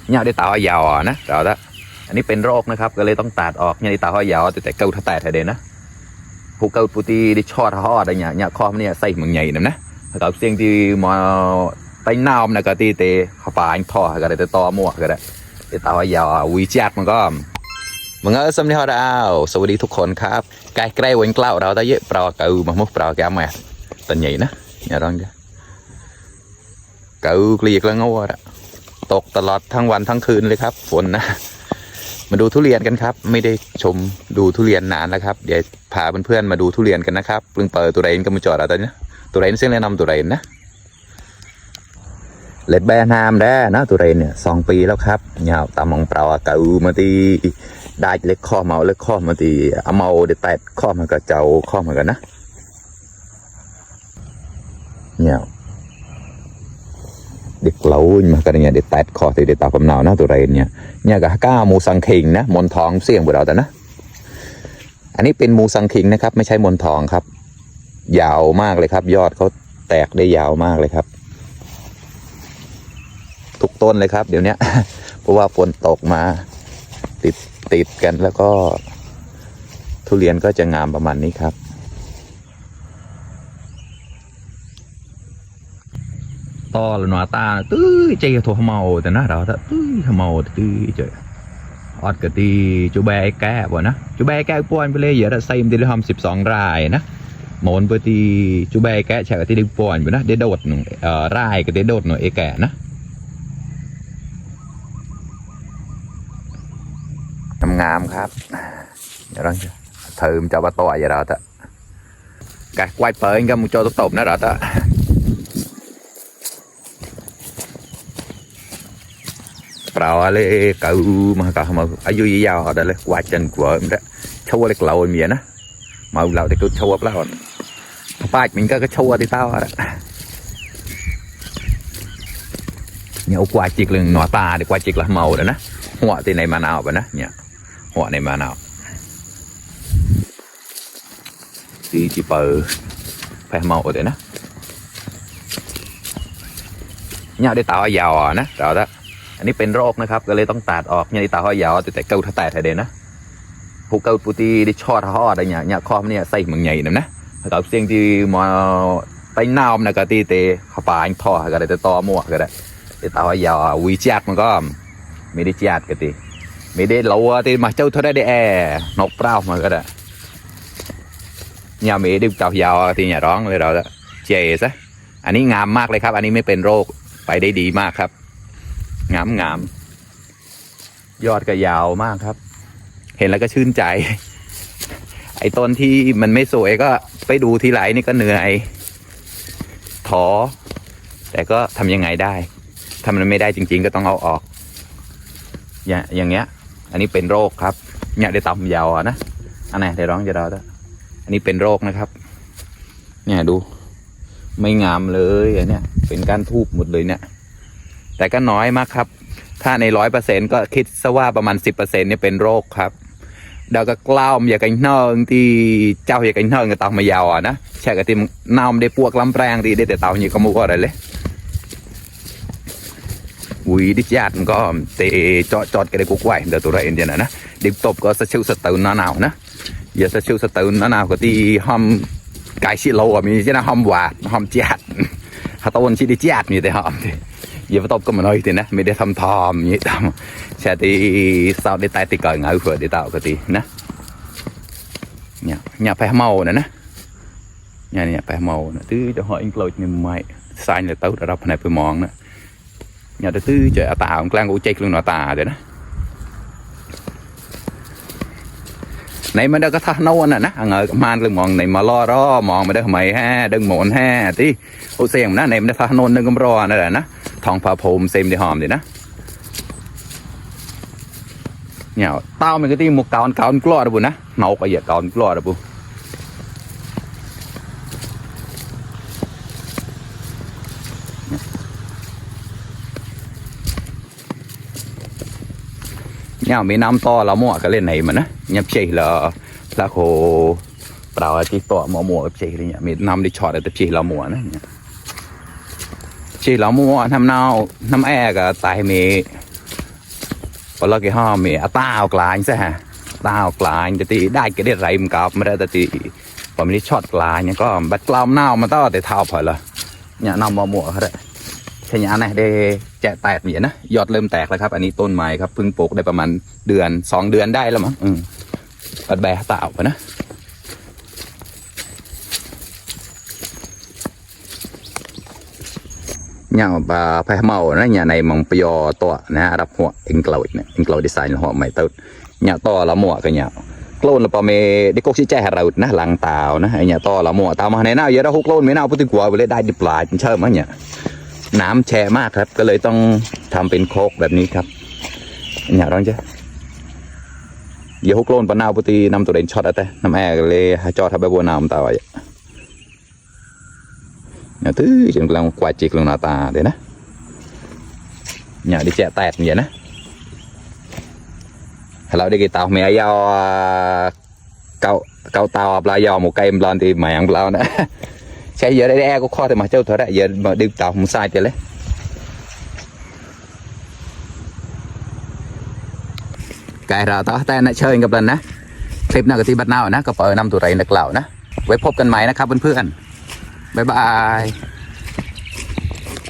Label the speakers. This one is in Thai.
Speaker 1: เนี่ยได้ตาหอยยาวนะเราละอันนี้เป็นโรคนะครับก็เลยต้องตัดออกเนี่ยได้ตาหอยยาวแต่เกาถ้าแตกเด่นนะผู้เกาปูตีได้ชอดห่ออะไรเนี่ยคอมเนี่ยใส่เหมือนใหญ่นะแต่เสียงที่มาไปน้ำนะก็ตีเตะขปานท่อก็ได้แต่ต่อมั่วก็ได้ได้ตาหอยยาววิจัดมันก็มึงสำเนียงดาวสวัสดีทุกคนครับใกล้วันเกล้าเราได้เยอะเปล่าเกามามุกเปล่าแกแม่ตันใหญ่นะอย่าร้องจ้ะเกาเกลียกแล้วงัวตกตลอดทั้งวันทั้งคืนเลยครับฝนนะมาดูทุเรียนกันครับไม่ได้ชมดูทุเรียนนานแล้วครับเดี๋ยวพาเพื่อนๆมาดูทุเรียนกันนะครับเพิ่งเปิดตัวเรนก็มาจอดอะไรเนี่ยตัวเรนเส้นแนะนำตัวเรนนะเล็ดแบนามได้นะตัวเรนเนี่ย2 ปีแล้วครับเหงาตามองเปล่าเก่ามาตีได้เล็กข้อเมาเล็กข้อมาตีเอาเมาเด็ดแตดข้อมันก็เจ้าข้อมันกันนะเหงาเด็กเล้ามากันเนี่ยเด็กแตดคอตีเด็กตาผมหนาวนะตัวเรนเนี่ยกับก้ามูสังคิงนะมนทองเสี่ยงกว่าเราแต่นะอันนี้เป็นมูสังคิงนะครับไม่ใช่มนทองครับยาวมากเลยครับยอดเขาแตกได้ยาวมากเลยครับทุกต้นเลยครับเดี๋ยวนี้เพราะว่าฝนตกมาติดกันแล้วก็ทุเรียนก็จะงามประมาณนี้ครับto là nó ta tưới chơi thua màu thì nó đó tưới màu tưới trời ọt cái tí chú bé cá bọn nó chú bé cá pon bây giờ đã xây đi làm 12 rảiนะmón với tí chú bé cá chạy cái tí đi pon bọn nó để đột rải cái để đột nó ế cảนะงามครับเดี๋ยวลองเธอมันจะมาต่อยอย่าเราเถอะกะquayเปิดก็มึงโจตบนะเราเถอะเปล่าอะไรเก่ามาเก่ามาอายุยาวๆได้เลยว่าจันกว่ามันได้ชัวร์เล็กเราเมียนะมาเราได้ก็ชัวร์แล้วป้าmìnhก็ชัวร์ที่เต้าอะเนี่ยกว่าจิกเรื่องหนอตาดีกว่าจิกละเมาเลยนะหัวที่ในมะนาวไปนะเนี่ยหัวในมะนาวตีจีเปอร์แพ้เมาเลยนะเนี่ยได้ตายาวนะเราละอันนี้เป็นโรคนะครับก็เลยต้องตัดออกเนี่ยตาห้อยยาวแต่เกาถ้าแตกเด่นนะผู้เกาปูตีได้ชอดห่ออะไรเนี่ยคอมเนี่ยใส่เหมือนใหญ่นะแต่เสียงที่มาไปน้ำนะก็ตีเตะขปานท่อก็ได้แต่ต่อมั่วก็ได้แต่ตาห้อยยาววิจัดมันก็ไม่ได้จัดก็ตีไม่ได้เราตีมาเจ้าเท่าได้แอนกเปล่ามาก็ได้เนี่ยไม่ได้ตายาวตีเนี่ยร้องเลยเราละเจ๊ซะอันนี้งามมากเลยครับอันนี้ไม่เป็นโรคไปได้ดีมากครับงามยอดก็ยาวมากครับเห็นแล้วก็ชื่นใจไอ้ต้นที่มันไม่สวยก็ไปดูทีไรนี่ก็เหนื่อยท้อแต่ก็ทำยังไงได้ถ้ามันไม่ได้จริงๆก็ต้องเอาออกอย่างเงี้ยอันนี้เป็นโรคครับเนี่ยได้ต่ำยาวนะอันไหนได้ร้องจะเราแล้วอันนี้เป็นโรคนะครับเนี่ยดูไม่งามเลยอันเนี้ยเป็นก้านทูบหมดเลยเนี่ยแต่ก็น้อยมากครับถ้าใน100%ก็คิดซะว่าประมาณ10%เนี่ยเป็นโรคครับเดี๋ยวก็กล้าวอย่ากันเนิงที่เจ้าอย่ากันเนิงก็ต้องมายาวนะใช่ก็ที่น้ำได้ปวกลำแรงที่ได้แต่เต่าอย่างก็มูก็อะไรเลยวุ้ยดิจัดมันก็เตะจอดกันได้กุ๊กไว้เดี๋ยวตัวเราเองจะนะเด็กตบก็สะชิวสะตื่นหนาวนะอย่าสะชิวสะตื่นหนาวก็ที่ห้อมไก่ชิโลมีใช่ไหมห้อมหวานห้อมจัดถ้าต้นชิดิจัดมีแต่ห้อมอย่าไปตบก็มันน้อยทีนะไม่ได้ทำทอมอย่างนี้ทำแช่ที่สาวได้ตายติดก่อนเงาเผื่อได้เต่าก็ตีนะเนี่ยไปเมานะเนี่ยไปเมานะตื้อจะหอยอิงโกลดเนี่ยไม่ใส่เลยเต้าระดับไหนไปมองนะเนี่ยตื้อเจอตาของกลางกูเจ๊กลงหน้าตาเดี๋ยวนะในมันได้ก็ท่าโน่นนะเงยมันเรื่องมองในมาล่อรอมองมาได้ทำไมฮะดึงหมอนฮะที่โอเสียงนะในมันได้ท่าโน่นดึงกำรอนั่นแหละนะทองผาผมเซมได้หอมดีนะเนี่ยเต้ามันก็ที่มุกเกาอนกลัวระบุนะเนาก็อย่าเกาอนกลัวระบุเนี่ยมีน้ำต่อเราหม้อก็เล่นไหนมันนะเนี่ยเฉยละโคเปล่าที่ต่อหม้อเฉยอะไรเนี่ยมีน้ำดิช็อตแต่เฉยเราหม้อนะเนี่ยเฉยเราหม้อทำน้ำแอร์ก็ตายมี พอเราcái ho mẹ tao lại sẽ hả tao lạiจะตีได้ก็ได้ไรมันกับไม่ได้แต่ตีพอไม่ได้ช็อตกลายเนี่ยก็บัดกลามเน่ามันต้องแต่เท้าพอละเนี่ยนำมาหมวกเขาได้ใช่ยังไงได้แจะแตกเหมือนนะยอดเริ่มแตกแล้วครับอันนี้ต้นไม้ครับเพิ่งปลูกได้ประมาณเดือน2 เดือนได้แล้วมั้งบัดแบะเต่าไปนะnhà bà phải màu nó nhà này mong pio to nè đậpหัวอิงเกลอยเนี่ยอิงเกลอยดีไซน์หัวใหม่ตื่นnhà to là mua cái nhà clone là bà mẹ đi cốc xí chạy rồi nè lăng tàu nè nhà to là mua tàu mà này nào giờ đó hút clone mấy nào cũng tiêuไปเลยได้ดิบลายเชื่อมั้ยเนี่ยน้ำแช่มากครับก็เลยต้องทำเป็นโคกแบบนี้ครับnhà đó chứ giờ hút clone bà nào cũng tiêu năm tụi đèn shot đấy nămเลยchoทำไปบัวน้ำตาวvậy nhà thứ chúng làm quay chiếc luôn ta đấy nè nhà đi chạy tẹt vậy nèเราđi cái tàu mẹ giao câu tàu là do một cây lon thì mẹ ăn lao nữa xe giờ đây có kho thì mà châu thôi đấy giờ mà đi tàu không sai chơi lấy cái rồi tao tay nó chơiกับlầnนะคลิปหน้าก็ที่บัดนาวนะก็เปิดนำตัวไรนักเหล่านะไว้พบกันใหม่นะครับเพื่อนๆบ๊ายบาย